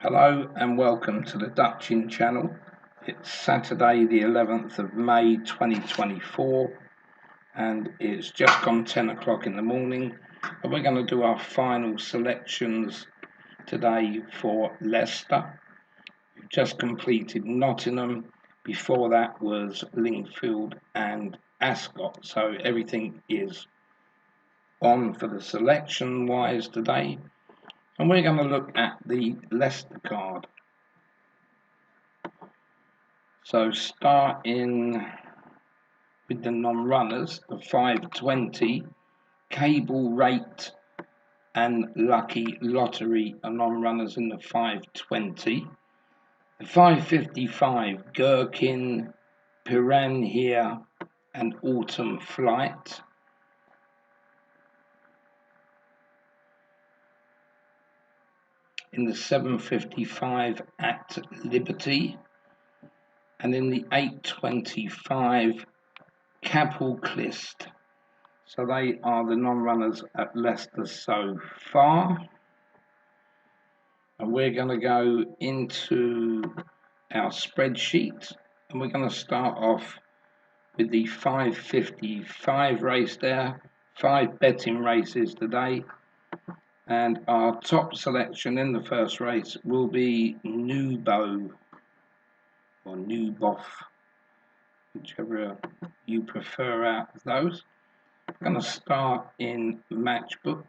Hello and welcome to the Dutching channel. It's Saturday the 11th of May 2024 and it's just gone 10 o'clock in the morning, and we're going to do our final selections today for Leicester. We've just completed Nottingham, before that was Lingfield and Ascot, so everything is on for the selection wise today. And we're going to look at the Leicester card. So starting with the non-runners, the 520, Cable Rate and Lucky Lottery are non-runners in the 520. The 555, Gherkin, Piranha and Autumn Flight. In the 755, At Liberty. And in the 825, Capelclist. So they are the non-runners at Leicester so far. And we're going to go into our spreadsheet, and we're going to start off with the 555 race there. 5 betting races today. And our top selection in the first race will be Nubo or Nuboff, whichever you prefer out of those. I'm going to start in Matchbook.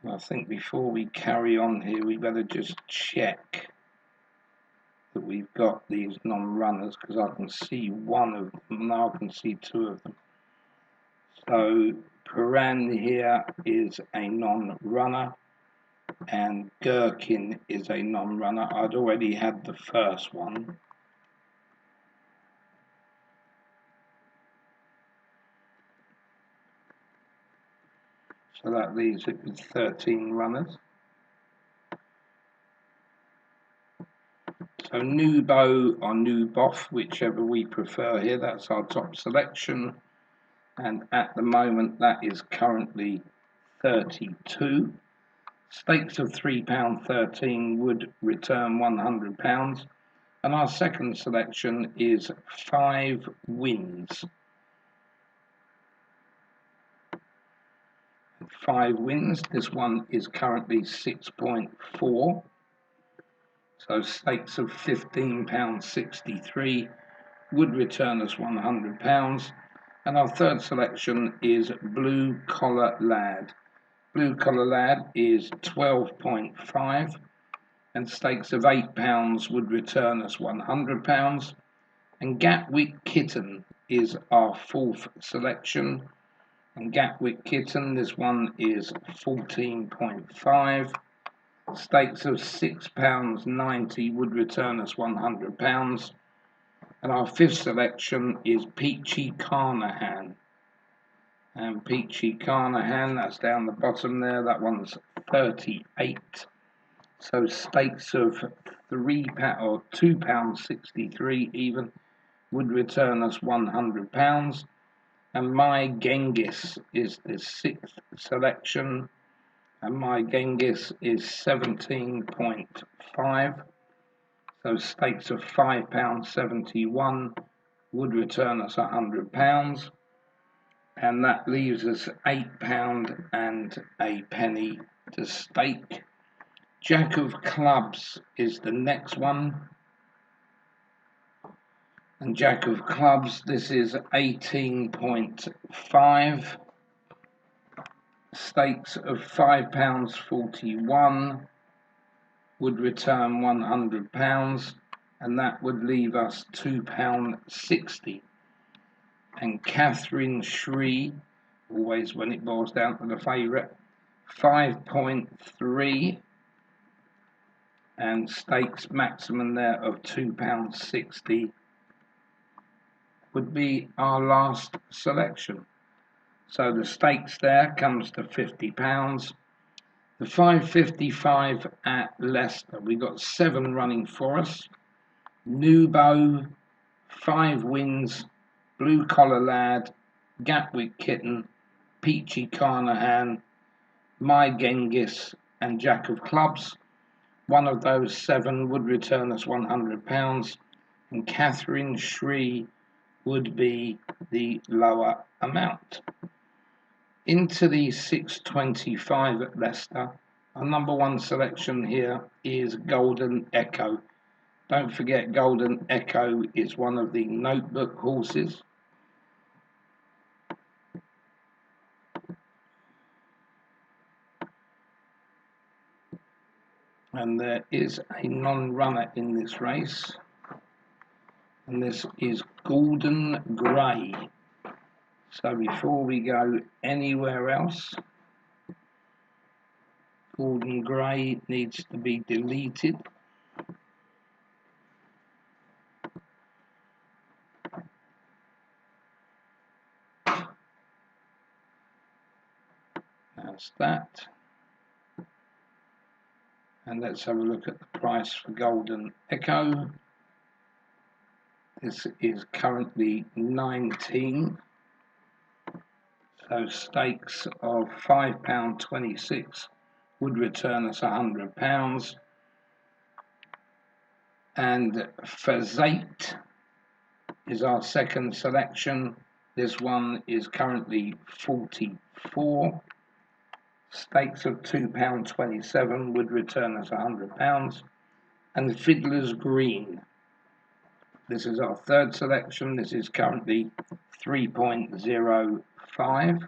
I think before we carry on here, we better just check that we've got these non-runners, because I can see one of them, now I can see 2 of them. So Piranha here is a non-runner, and Gherkin is a non-runner. I'd already had the first one. So that leaves it with 13 runners. So Nubo or Nuboff, whichever we prefer here, that's our top selection. And at the moment that is currently 32. Stakes of £3.13 would return £100. And our second selection is 5 wins. 5 wins, this one is currently 6.4. So stakes of £15.63 would return us £100. And our third selection is Blue Collar Lad. Blue Collar Lad is 12.5, and stakes of £8 would return us £100. And Gatwick Kitten is our fourth selection. And Gatwick Kitten, this one is 14.5. Stakes of £6.90 would return us £100. And our fifth selection is Peachy Carnahan. And Peachy Carnahan, that's down the bottom there, that one's 38. So stakes of £3 or £2.63 even would return us £100. And My Genghis is the sixth selection, and My Genghis is 17.5. So stakes of £5.71 would return us £100. And that leaves us £8 and a penny to stake. Jack of Clubs is the next one. And Jack of Clubs, this is 18.5. Stakes of £5.41 would return £100, and that would leave us £2.60. And Catherine Shree, always when it boils down to the favourite, 5.3, and stakes maximum there of £2.60 would be our last selection. So the stakes there comes to £50. The 555 at Leicester, we got 7 running for us. Nubo, 5 wins Blue Collar Lad, Gatwick Kitten, Peachy Carnahan, My Genghis, and Jack of Clubs. One of those 7 would return us £100, and Catherine Shree would be the lower amount. Into the 625 at Leicester, our number 1 selection here is Golden Echo. Don't forget, Golden Echo is one of the notebook horses. And there is a non-runner in this race, and this is Golden Grey. So before we go anywhere else, Golden Grey needs to be deleted. That's that. And let's have a look at the price for Golden Echo. This is currently 19. So stakes of £5.26 would return us £100. And Fazate is our second selection. This one is currently 44. Stakes of £2.27 would return us £100. And Fiddler's Green. This is our third selection. This is currently 3.05.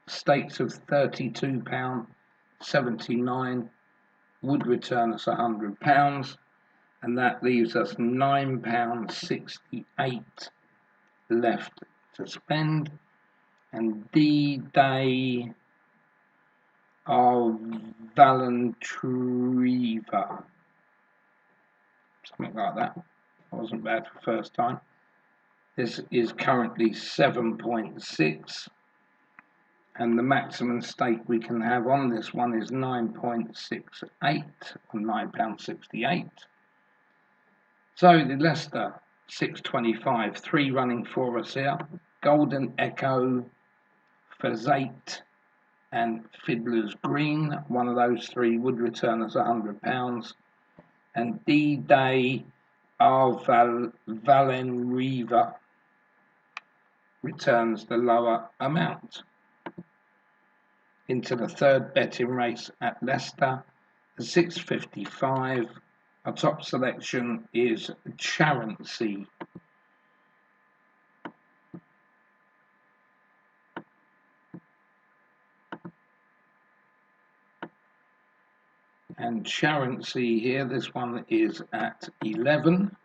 Stakes of £32.79 would return us £100, and that leaves us £9.68 left to spend. And D-Day of Valentriva, something like that. Wasn't bad for first time. This is currently 7.6, and the maximum stake we can have on this one is 9.68 or £9.68. So the Leicester 625, 3 running for us here: Golden Echo, Fazate, and Fiddler's Green. One of those 3 would return us £100, and D-Day of Valenriva returns the lower amount. Into the third betting race at Leicester, the 655. Our top selection is Charency. And Charency here, this one is at 11.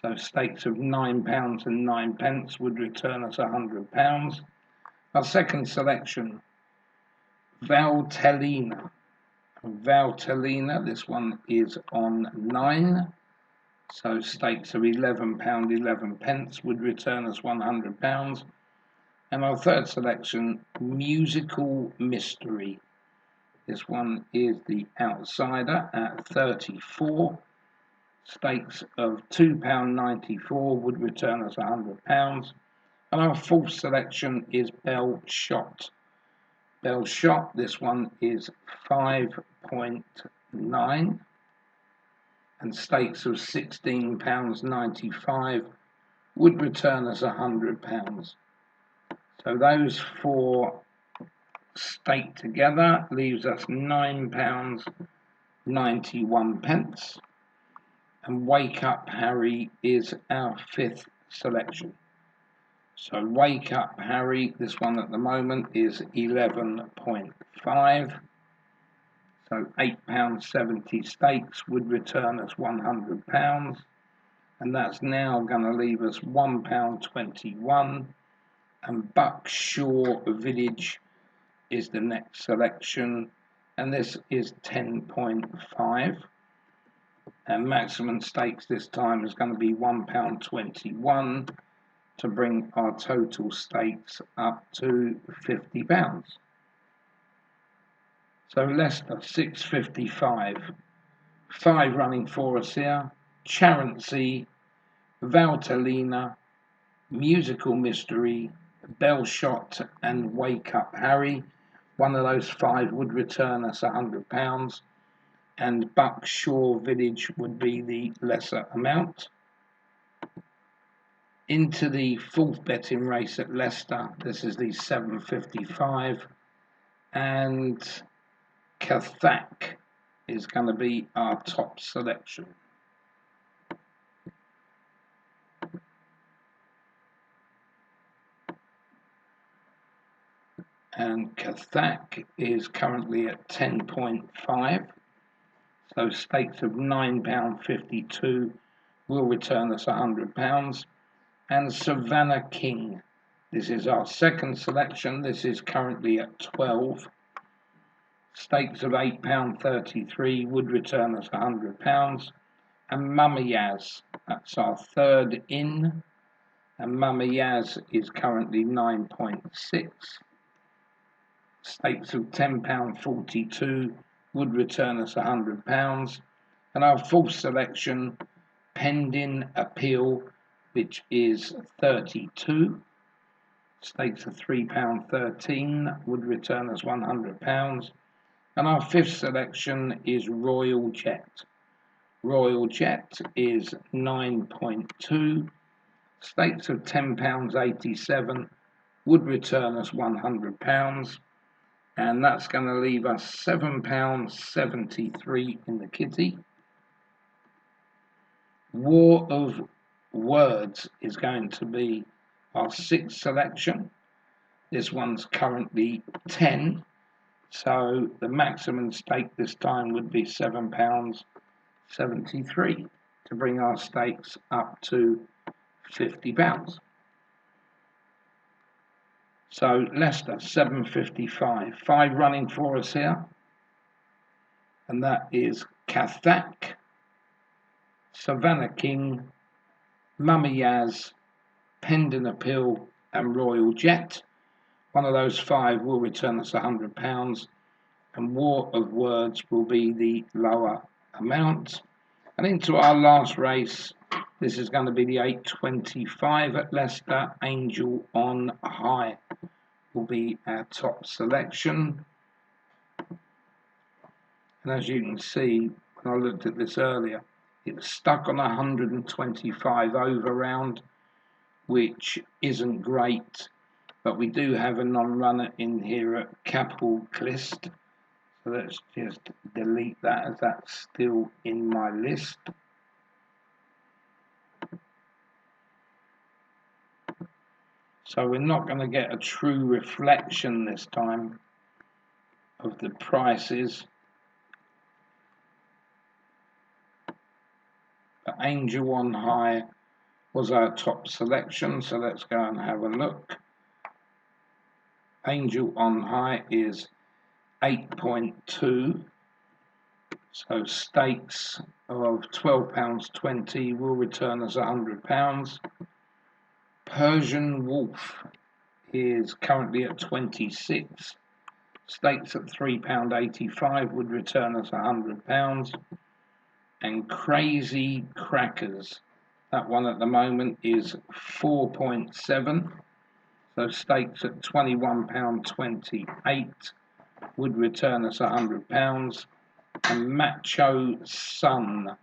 So stakes of £9 and 9 pence would return us £100. Our second selection, Valtellina. Valtellina, this one is on 9. So stakes of £11, 11 pence would return us £100. And our third selection, Musical Mystery. This one is the outsider at 34. Stakes of £2.94 would return us £100. And our fourth selection is Bell Shot. Bell Shot, this one is 5.9. And stakes of £16.95 would return us £100. So those 4 staked together leaves us £9.91. And Wake Up Harry is our 5th selection. So Wake Up Harry, this one at the moment is 11.5. So £8.70 stakes would return us £100. And that's now going to leave us £1.21. And Buckshaw Village is the next selection, and this is 10.5. And maximum stakes this time is going to be £1.21 to bring our total stakes up to £50. So Leicester 655, 5 running for us here: Charency, Valtellina, Musical Mystery, Bell Shot, and Wake Up Harry. One of those five would return us £100, and Buckshaw Village would be the lesser amount. Into the fourth betting race at Leicester, this is the 7.55, and Kathak is going to be our top selection. And Kathak is currently at 10.5, so stakes of £9.52 will return us £100. And Savannah King, this is our second selection, this is currently at 12, stakes of £8.33 would return us £100. And Mama Yaz, that's our third in, and Mama Yaz is currently 9.6. Stakes of £10.42 would return us £100. And our fourth selection, Pending Appeal, which is 32. Stakes of £3.13 would return us £100. And our fifth selection is Royal Jet. Royal Jet is 9.2. Stakes of £10.87 would return us £100. And that's going to leave us £7.73 in the kitty. War of Words is going to be our sixth selection. This one's currently 10, so the maximum stake this time would be £7.73 to bring our stakes up to £50. So Leicester, 7.55. 5 running for us here. And that is Kathak, Savannah King, Mama Yaz, Pending Appeal, and Royal Jet. One of those 5 will return us £100. And War of Words will be the lower amount. And into our last race, this is going to be the 8.25 at Leicester. Angel on High will be our top selection. And as you can see, when I looked at this earlier, it was stuck on 125 over round, which isn't great. But we do have a non-runner in here at Capital Clist. So let's just delete that as that's still in my list. So we're not going to get a true reflection this time of the prices. But Angel on High was our top selection, so let's go and have a look. Angel on High is 8.2, so stakes of £12.20 will return us £100. Persian Wolf is currently at 26, stakes at £3.85 would return us £100. And Crazy Crackers, that one at the moment is 4.7, so stakes at £21.28 would return us £100. And Macho Sun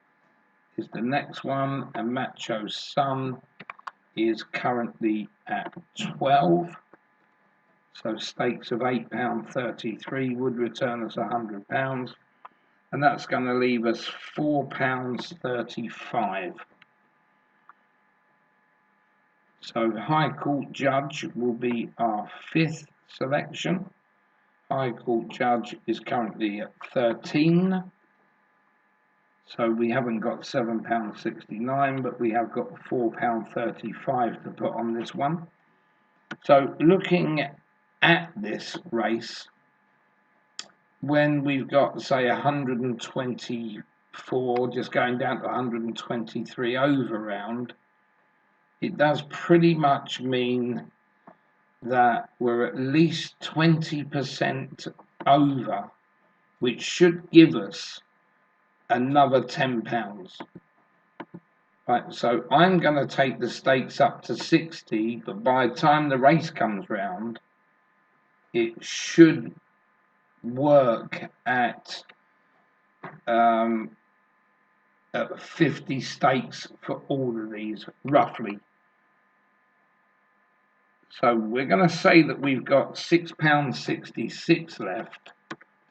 is the next one, and Macho Sun is currently at 12, so stakes of £8.33 would return us £100. And that's going to leave us £4.35. So High Court Judge will be our fifth selection. High Court Judge is currently at 13. So we haven't got £7.69, but we have got £4.35 to put on this one. So looking at this race, when we've got, say, 124, just going down to 123 over round, it does pretty much mean that we're at least 20% over, which should give us another £10. Right, so I'm going to take the stakes up to 60, but by the time the race comes round, it should work at 50 stakes for all of these, roughly. So we're going to say that we've got £6.66 left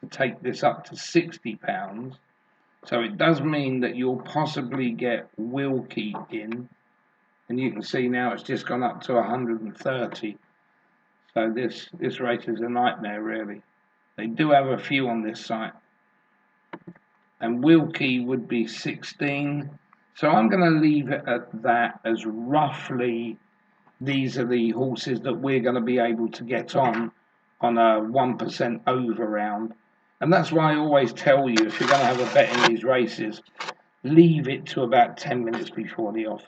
to take this up to £60. So it does mean that you'll possibly get Wilkie in, and you can see now it's just gone up to 130. So this race is a nightmare, really. They do have a few on this site, and Wilkie would be 16. So I'm going to leave it at that, as roughly these are the horses that we're going to be able to get on a 1% over round. And that's why I always tell you, if you're going to have a bet in these races, leave it to about 10 minutes before the off.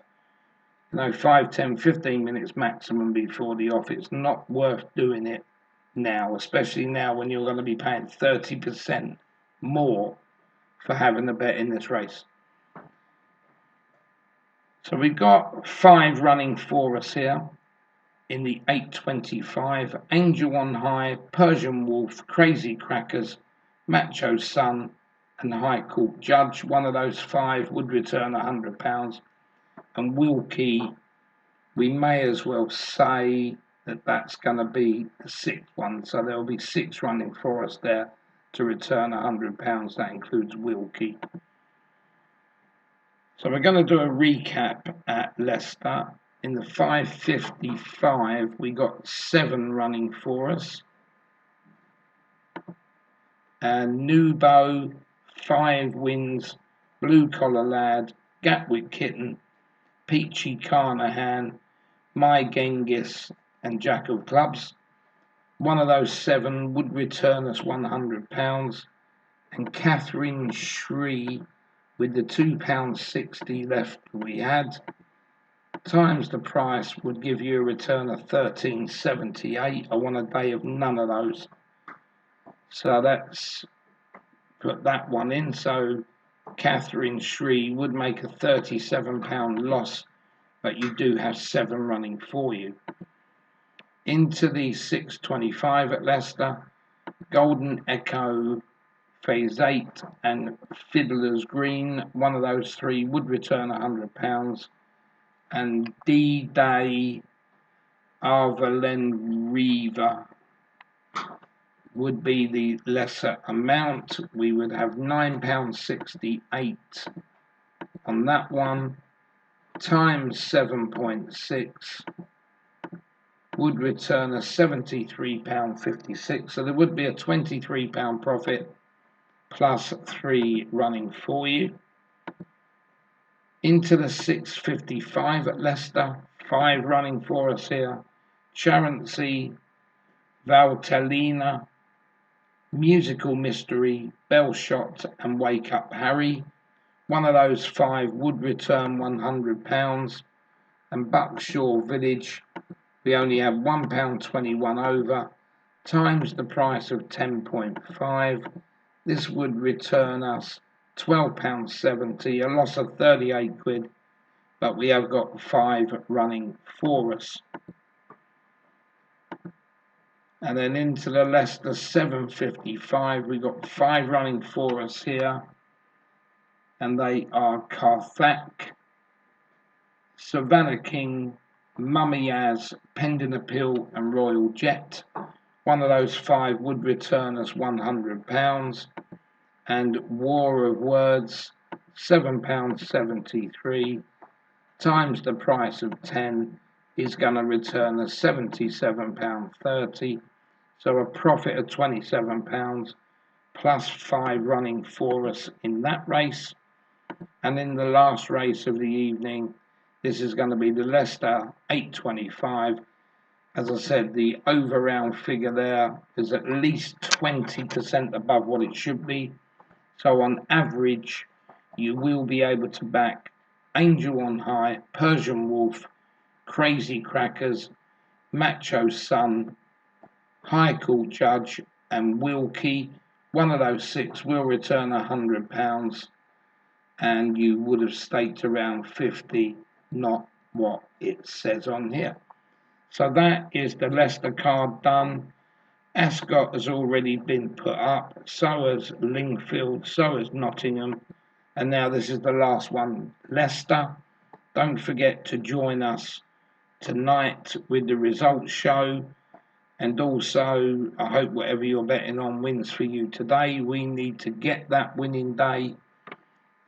5, 10, 15 minutes maximum before the off. It's not worth doing it now, especially now when you're going to be paying 30% more for having a bet in this race. So we've got 5 running for us here in the 825. Angel on High, Persian Wolf, Crazy Crackers, Macho Sun, and High Court Judge. One of those 5 would return £100. And Wilkie, we may as well say that that's going to be the 6th one. So there will be 6 running for us there to return £100. That includes Wilkie. So we're going to do a recap at Leicester. In the 555, we got 7 running for us. And Nubo, 5 wins, Blue Collar Lad, Gatwick Kitten, Peachy Carnahan, My Genghis, and Jack of Clubs. One of those 7 would return us £100. And Catherine Shree, with the £2.60 left we had, times the price would give you a return of 13.78. I want a day of none of those. So that's put that one in. So Catherine Shree would make a £37 loss, but you do have 7 running for you. Into the 625 at Leicester, Golden Echo, Phase 8, and Fiddler's Green. One of those 3 would return £100. And D-Day, Arvalen Riva would be the lesser amount. We would have £9.68 on that one, times 7.6 would return us £73.56. So there would be a £23 profit plus 3 running for you. Into the 655 at Leicester, 5 running for us here. Charancy, Valtellina, Musical Mystery, Bellshot, and Wake Up Harry. One of those 5 would return £100. And Buckshaw Village, we only have £1.21 over, times the price of 10.5. This would return us £12.70, a loss of 38 quid, but we have got 5 running for us. And then into the Leicester 755, we got 5 running for us here, and they are Carthack, Savannah King, Mummy Az, Pending Appeal, and Royal Jet. One of those 5 would return us £100. And War of Words, £7.73, times the price of 10 is going to return us £77.30. So a profit of £27 plus 5 running for us in that race. And in the last race of the evening, this is going to be the Leicester 825. As I said, the over round figure there is at least 20% above what it should be. So on average, you will be able to back Angel on High, Persian Wolf, Crazy Crackers, Macho Sun, High Court Judge, and Wilkie. One of those 6 will return £100. and you would have staked around 50, not what it says on here. So that is the Leicester card done. Ascot has already been put up, so has Lingfield, so has Nottingham, and now this is the last one, Leicester. Don't forget to join us tonight with the results show, and also I hope whatever you're betting on wins for you today. We need to get that winning day.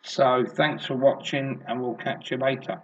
So thanks for watching, and we'll catch you later.